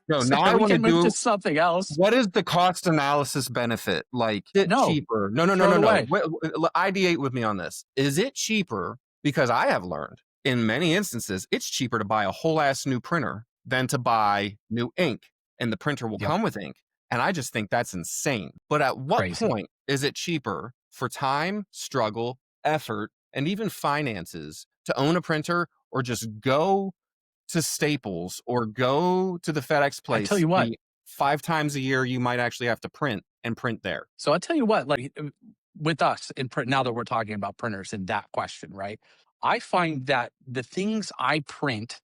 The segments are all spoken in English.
No, So now I we want to can move do to something else. what is the cost analysis benefit? Like, is it No. cheaper? No. Throw it away. Ideate with me on this. Is it cheaper? Because I have learned in many instances, it's cheaper to buy a whole ass new printer than to buy new ink, and the printer will Yep. come with ink. And I just think that's insane. But at what Crazy. point is it cheaper for time, struggle, effort, and even finances to own a printer, or just go to Staples or go to the FedEx place? I tell you what, 5 times a year you might actually have to print there. So I'll tell you what, like with us in print, now that we're talking about printers in that question, right? I find that the things I print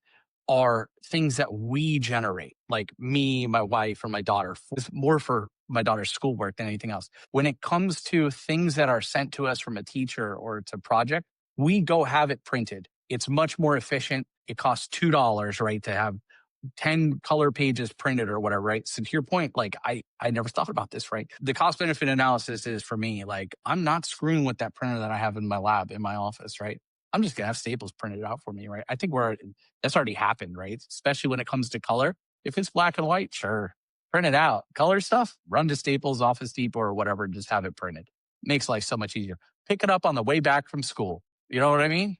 are things that we generate, like me, my wife, or my daughter. It's more for my daughter's schoolwork than anything else. When it comes to things that are sent to us from a teacher or it's a project, we go have it printed. It's much more efficient. It costs $2, right, to have 10 color pages printed or whatever, right? So to your point, like I never thought about this, right? The cost benefit analysis is for me, like I'm not screwing with that printer that I have in my lab, in my office, right? I'm just gonna have Staples print it out for me, right? I think that's already happened, right? Especially when it comes to color. If it's black and white, sure, print it out. Color stuff, run to Staples, Office Depot, or whatever, and just have it printed. Makes life so much easier. Pick it up on the way back from school. You know what I mean?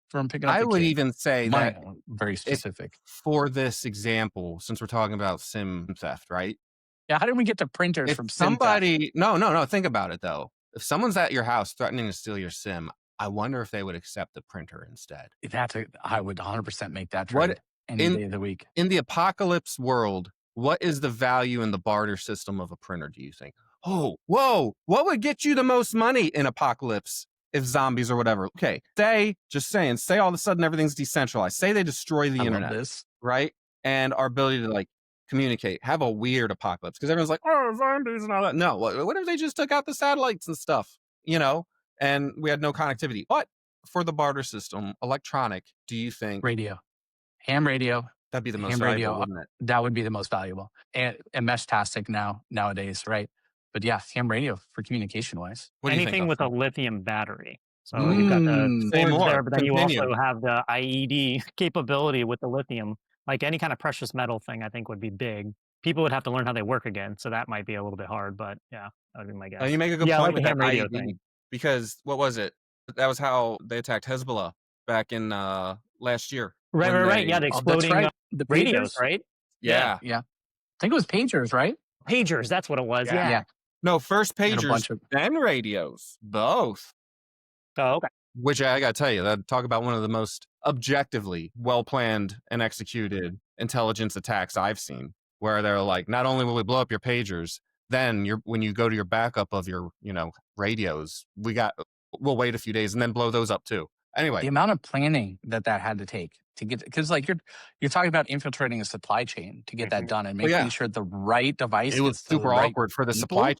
From picking up I the would kid. even say that Very specific. for this example, since we're talking about SIM theft, right? Yeah, how did we get to printers If from SIM theft? somebody, no, think about it though. If someone's at your house threatening to steal your SIM, I wonder if they would accept the printer instead. I would 100% make that trade any day of the week. In the apocalypse world, what is the value in the barter system of a printer, do you think? Oh, whoa, what would get you the most money in apocalypse if zombies or whatever? Okay, say all of a sudden everything's decentralized. Say they destroy the internet, right? And our ability to like communicate, have a weird apocalypse because everyone's like, oh, zombies and all that. No, what if they just took out the satellites and stuff, and we had no connectivity? But for the barter system, electronic, do you think ham radio? That'd be the most valuable, wouldn't it? That would be the most valuable, and mesh-tastic nowadays, right? But yeah, ham radio for communication wise. Anything with a lithium battery. So you've got the storage there, but then you also have the IED capability with the lithium. Like any kind of precious metal thing, I think would be big. People would have to learn how they work again, so that might be a little bit hard. But yeah, that would be my guess. You make a good point like with the that ham radio IED, thing. because what was it? That was how they attacked Hezbollah back in last year. Right. Yeah, the exploding the radios, right? Yeah. I think it was pagers, right? Pagers, that's what it was. Yeah. No, first pagers, then radios, both. Oh, okay. Which I got to tell you, that talk about one of the most objectively well-planned and executed intelligence attacks I've seen, where they're like, not only will we blow up your pagers, then when you go to your backup of your, radios, we'll wait a few days and then blow those up too. Anyway, the amount of planning that had to take to get, because like you're talking about infiltrating a supply chain to get that done and making sure the right device. It was super awkward for the supply